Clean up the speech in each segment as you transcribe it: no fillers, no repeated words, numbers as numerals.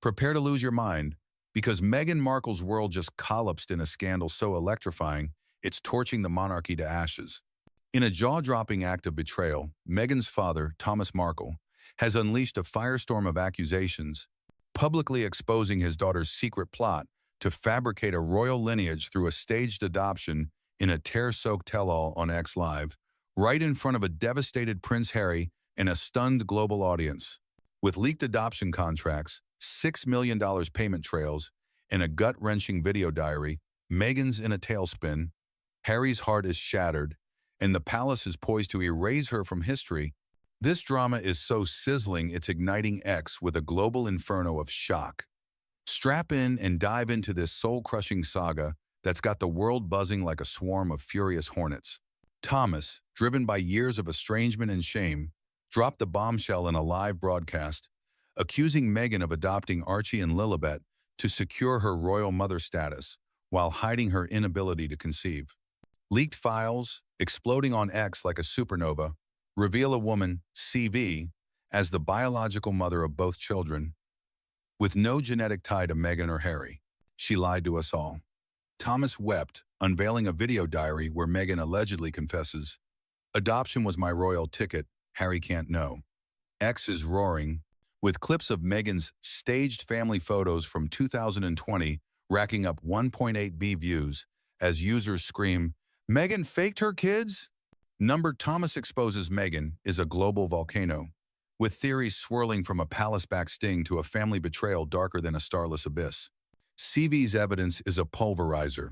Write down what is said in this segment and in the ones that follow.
Prepare to lose your mind, because Meghan Markle's world just collapsed in a scandal so electrifying, it's torching the monarchy to ashes. In a jaw-dropping act of betrayal, Meghan's father, Thomas Markle, has unleashed a firestorm of accusations, publicly exposing his daughter's secret plot to fabricate a royal lineage through a staged adoption in a tear-soaked tell-all on X Live, right in front of a devastated Prince Harry and a stunned global audience. With leaked adoption contracts, $6 million payment trails, and a gut-wrenching video diary, Meghan's in a tailspin, Harry's heart is shattered, and the palace is poised to erase her from history. This drama is so sizzling it's igniting X with a global inferno of shock. Strap in and dive into this soul-crushing saga that's got the world buzzing like a swarm of furious hornets. Thomas, driven by years of estrangement and shame, dropped the bombshell in a live broadcast, accusing Meghan of adopting Archie and Lilibet to secure her royal mother status while hiding her inability to conceive. Leaked files, exploding on X like a supernova, reveal a woman, CV, as the biological mother of both children. With no genetic tie to Meghan or Harry, she lied to us all. Thomas wept, unveiling a video diary where Meghan allegedly confesses, "Adoption was my royal ticket, Harry can't know." X is roaring, with clips of Meghan's staged family photos from 2020 racking up 1.8 B views as users scream, "Meghan faked her kids?" Thomas exposes Meghan is a global volcano, with theories swirling from a palace-backed sting to a family betrayal darker than a starless abyss. CV's evidence is a pulverizer.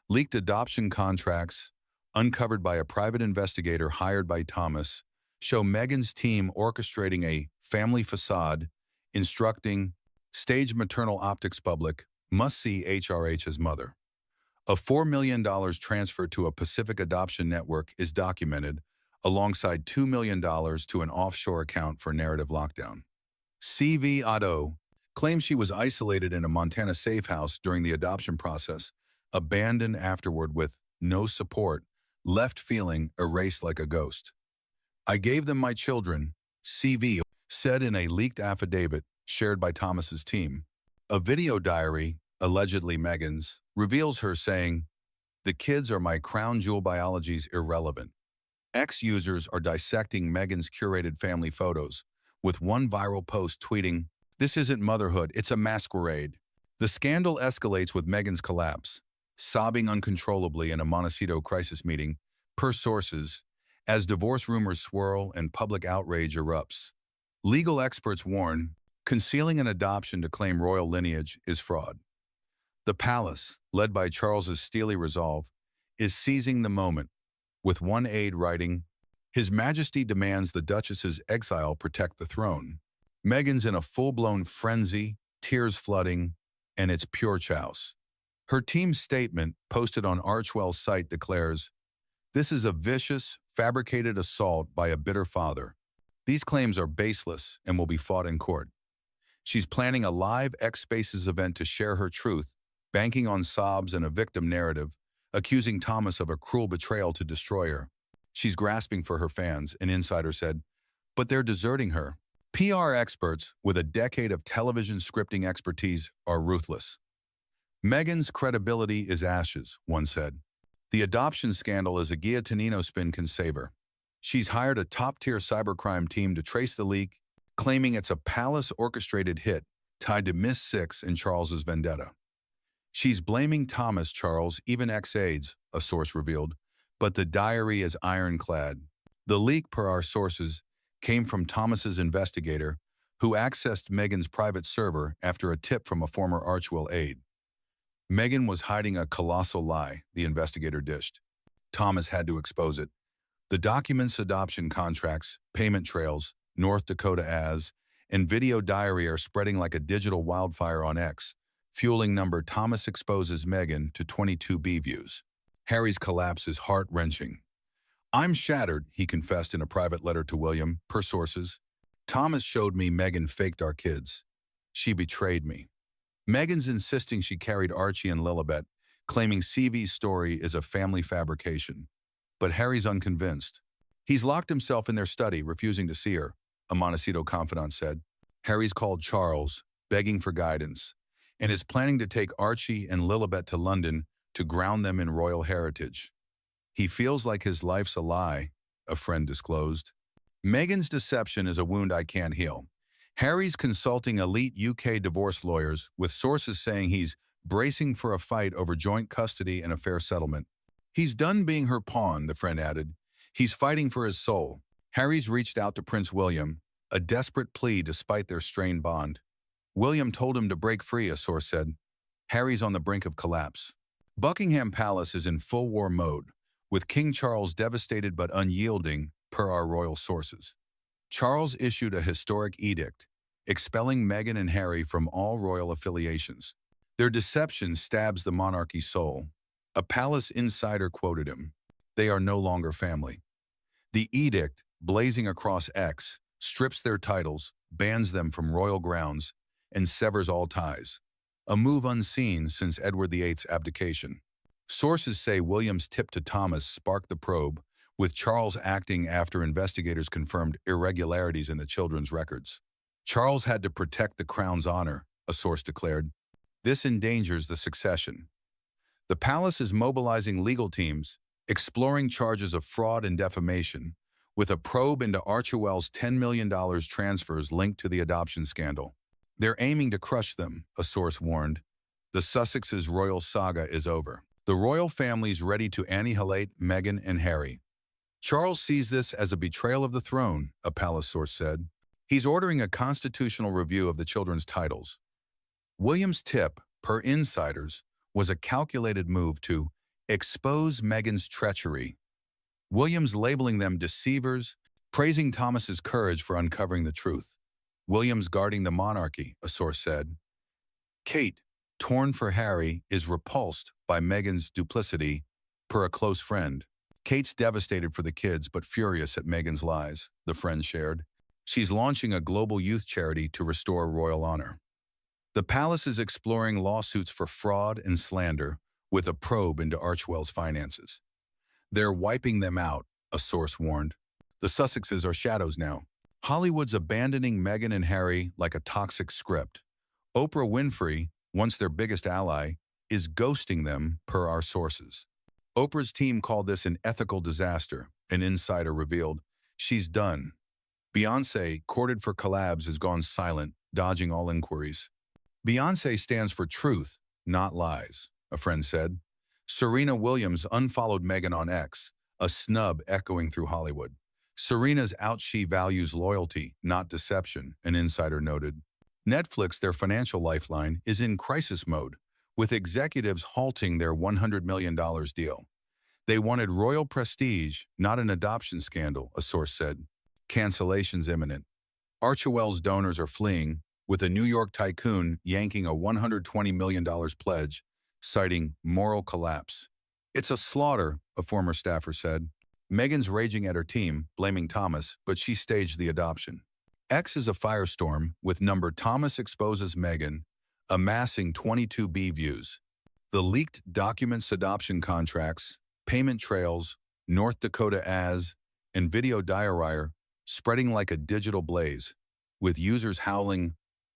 Leaked adoption contracts, uncovered by a private investigator hired by Thomas, show Meghan's team orchestrating a family facade, instructing staged maternal optics public must see HRH as mother. A $4 million transfer to a Pacific adoption network is documented, alongside $2 million to an offshore account for narrative lockdown. CV Otto claims she was isolated in a Montana safe house during the adoption process, abandoned afterward with no support, left feeling erased like a ghost. "I gave them my children," CV said in a leaked affidavit shared by Thomas's team. A video diary, allegedly Meghan's, reveals her saying, "The kids are my crown jewel, biology's irrelevant." X users are dissecting Meghan's curated family photos, with one viral post tweeting, "This isn't motherhood, it's a masquerade." The scandal escalates with Meghan's collapse, sobbing uncontrollably in a Montecito crisis meeting, per sources, as divorce rumors swirl and public outrage erupts. Legal experts warn, concealing an adoption to claim royal lineage is fraud. The palace, led by Charles's steely resolve, is seizing the moment, with one aide writing, "His Majesty demands the Duchess's exile protect the throne." Meghan's in a full-blown frenzy, tears flooding, and it's pure chaos. Her team's statement, posted on Archwell's site, declares, "This is a vicious, fabricated assault by a bitter father. These claims are baseless and will be fought in court." She's planning a live X Spaces event to share her truth, banking on sobs and a victim narrative, accusing Thomas of a cruel betrayal to destroy her. She's grasping for her fans, an insider said, but they're deserting her. PR experts with a decade of television scripting expertise are ruthless. "Meghan's credibility is ashes," one said. "The adoption scandal is a guillotinino spin can save her." She's hired a top-tier cybercrime team to trace the leak, claiming it's a palace-orchestrated hit tied to Miss Six and Charles's vendetta. She's blaming Thomas, Charles, even ex-aides, a source revealed, but the diary is ironclad. The leak, per our sources, came from Thomas's investigator, who accessed Meghan's private server after a tip from a former Archwell aide. Meghan was hiding a colossal lie, the investigator dished. Thomas had to expose it. The documents, adoption contracts, payment trails, North Dakota as, and video diary are spreading like a digital wildfire on X, fueling Thomas exposes Meghan to 22 B views. Harry's collapse is heart-wrenching. "I'm shattered," he confessed in a private letter to William, per sources. "Thomas showed me Meghan faked our kids. She betrayed me." Meghan's insisting she carried Archie and Lilibet, claiming CV's story is a family fabrication. But Harry's unconvinced. "He's locked himself in their study, refusing to see her," a Montecito confidant said. Harry's called Charles, begging for guidance, and is planning to take Archie and Lilibet to London to ground them in royal heritage. He feels like his life's a lie, a friend disclosed. Meghan's deception is a wound I can't heal. Harry's consulting elite UK divorce lawyers, with sources saying he's bracing for a fight over joint custody and a fair settlement. He's done being her pawn, the friend added. He's fighting for his soul. Harry's reached out to Prince William, a desperate plea despite their strained bond. William told him to break free, a source said. Harry's on the brink of collapse. Buckingham Palace is in full war mode, with King Charles devastated but unyielding, per our royal sources. Charles issued a historic edict, expelling Meghan and Harry from all royal affiliations. Their deception stabs the monarchy's soul. A palace insider quoted him, "They are no longer family." The edict, blazing across X, strips their titles, bans them from royal grounds, and severs all ties. A move unseen since Edward VIII's abdication. Sources say William's tip to Thomas sparked the probe, with Charles acting after investigators confirmed irregularities in the children's records. Charles had to protect the crown's honor, a source declared. This endangers the succession. The palace is mobilizing legal teams, exploring charges of fraud and defamation, with a probe into Archewell's $10 million transfers linked to the adoption scandal. They're aiming to crush them, a source warned. The Sussex's royal saga is over. The royal family's ready to annihilate Meghan and Harry. Charles sees this as a betrayal of the throne, a palace source said. He's ordering a constitutional review of the children's titles. William's tip, per insiders, was a calculated move to expose Meghan's treachery. William's labeling them deceivers, praising Thomas's courage for uncovering the truth. William's guarding the monarchy, a source said. Kate, torn for Harry, is repulsed by Meghan's duplicity, per a close friend. Kate's devastated for the kids but furious at Meghan's lies, the friend shared. She's launching a global youth charity to restore royal honor. The palace is exploring lawsuits for fraud and slander, with a probe into Archewell's finances. They're wiping them out, a source warned. The Sussexes are shadows now. Hollywood's abandoning Meghan and Harry like a toxic script. Oprah Winfrey, once their biggest ally, is ghosting them, per our sources. Oprah's team called this an ethical disaster, an insider revealed. She's done. Beyoncé, courted for collabs, has gone silent, dodging all inquiries. Beyoncé stands for truth, not lies, a friend said. Serena Williams unfollowed Meghan on X, a snub echoing through Hollywood. Serena's out she values loyalty, not deception, an insider noted. Netflix, their financial lifeline, is in crisis mode, with executives halting their $100 million deal. They wanted royal prestige, not an adoption scandal, a source said. Cancellations imminent. Archewell's donors are fleeing, with a New York tycoon yanking a $120 million pledge, citing moral collapse. It's a slaughter, a former staffer said. Meghan's raging at her team, blaming Thomas, but she staged the adoption. X is a firestorm, with number Thomas exposes Meghan, amassing 22B views. The leaked documents, adoption contracts, payment trails, North Dakota as, and video diary spreading like a digital blaze, with users howling,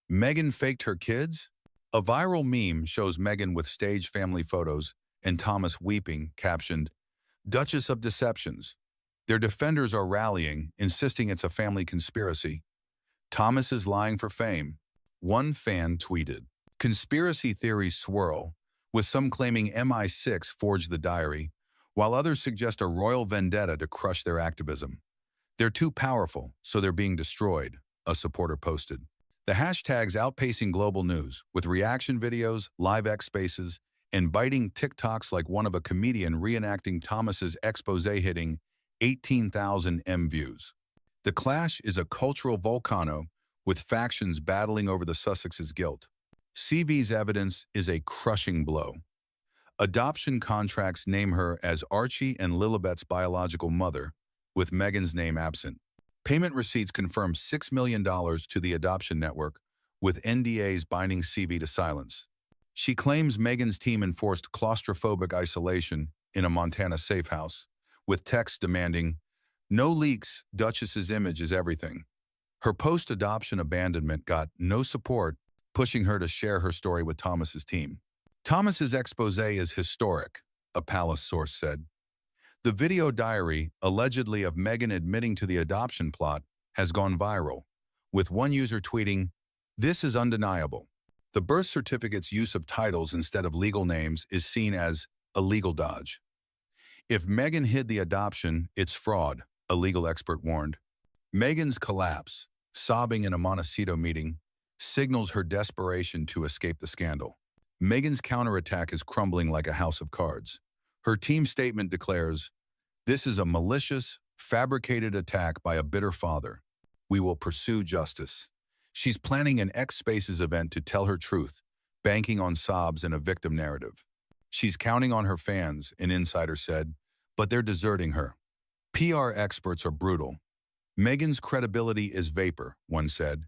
"Meghan faked her kids?" A viral meme shows Meghan with staged family photos and Thomas weeping, captioned, "Duchess of Deceptions." Their defenders are rallying, insisting it's a family conspiracy. Thomas is lying for fame. One fan tweeted. Conspiracy theories swirl, with some claiming MI6 forged the diary, while others suggest a royal vendetta to crush their activism. They're too powerful, so they're being destroyed, a supporter posted. The hashtag's outpacing global news, with reaction videos, live X spaces, and biting TikToks like one of a comedian reenacting Thomas's expose hitting 18,000 M views. The clash is a cultural volcano, with factions battling over the Sussex's guilt. CV's evidence is a crushing blow. Adoption contracts name her as Archie and Lilibet's biological mother, with Meghan's name absent. Payment receipts confirm $6 million to the adoption network, with NDAs binding CV to silence. She claims Meghan's team enforced claustrophobic isolation in a Montana safe house, with texts demanding, "No leaks, Duchess's image is everything." Her post-adoption abandonment got no support, pushing her to share her story with Thomas's team. Thomas's expose is historic, a palace source said. The video diary, allegedly of Meghan admitting to the adoption plot, has gone viral, with one user tweeting, "This is undeniable." The birth certificate's use of titles instead of legal names is seen as a legal dodge. If Meghan hid the adoption, it's fraud, a legal expert warned. Meghan's collapse, sobbing in a Montecito meeting, signals her desperation to escape the scandal. Meghan's counterattack is crumbling like a house of cards. Her team statement declares, "This is a malicious, fabricated attack by a bitter father. We will pursue justice." She's planning an X Spaces event to tell her truth, banking on sobs and a victim narrative. She's counting on her fans, an insider said, but they're deserting her. PR experts are brutal. Meghan's credibility is vapor, one said.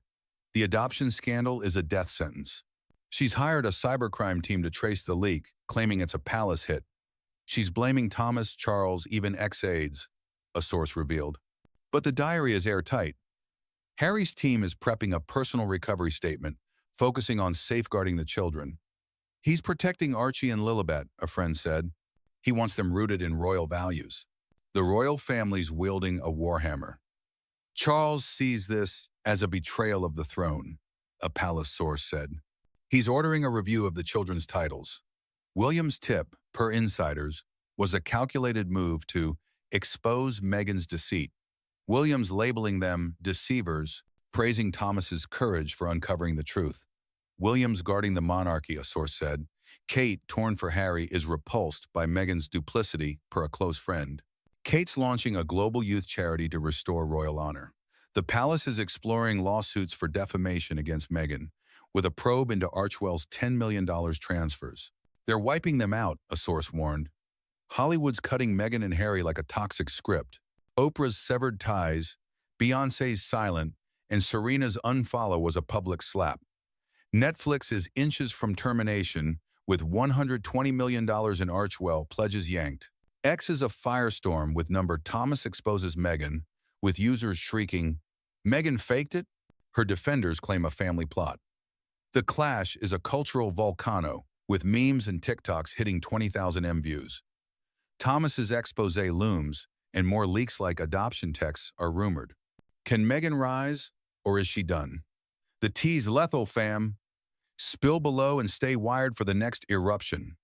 The adoption scandal is a death sentence. She's hired a cybercrime team to trace the leak, claiming it's a palace hit. She's blaming Thomas, Charles, even ex-aides, a source revealed. But the diary is airtight. Harry's team is prepping a personal recovery statement, focusing on safeguarding the children. He's protecting Archie and Lilibet, a friend said. He wants them rooted in royal values. The royal family's wielding a warhammer. Charles sees this as a betrayal of the throne, a palace source said. He's ordering a review of the children's titles. William's tip, per insiders, was a calculated move to expose Meghan's deceit. William's labeling them deceivers, praising Thomas's courage for uncovering the truth. William's guarding the monarchy, a source said. Kate, torn for Harry, is repulsed by Meghan's duplicity, per a close friend. Kate's launching a global youth charity to restore royal honor. The palace is exploring lawsuits for defamation against Meghan, with a probe into Archewell's $10 million transfers. They're wiping them out, a source warned. Hollywood's cutting Meghan and Harry like a toxic script. Oprah's severed ties, Beyoncé's silent, and Serena's unfollow was a public slap. Netflix is inches from termination, with $120 million in Archewell pledges yanked. X is a firestorm with number Thomas exposes Meghan, with users shrieking, "Meghan faked it?" Her defenders claim a family plot. The clash is a cultural volcano, with memes and TikToks hitting 20,000 views. Thomas's expose looms, and more leaks like adoption texts are rumored. Can Meghan rise, or is she done? The tea's lethal, fam. Spill below and stay wired for the next eruption.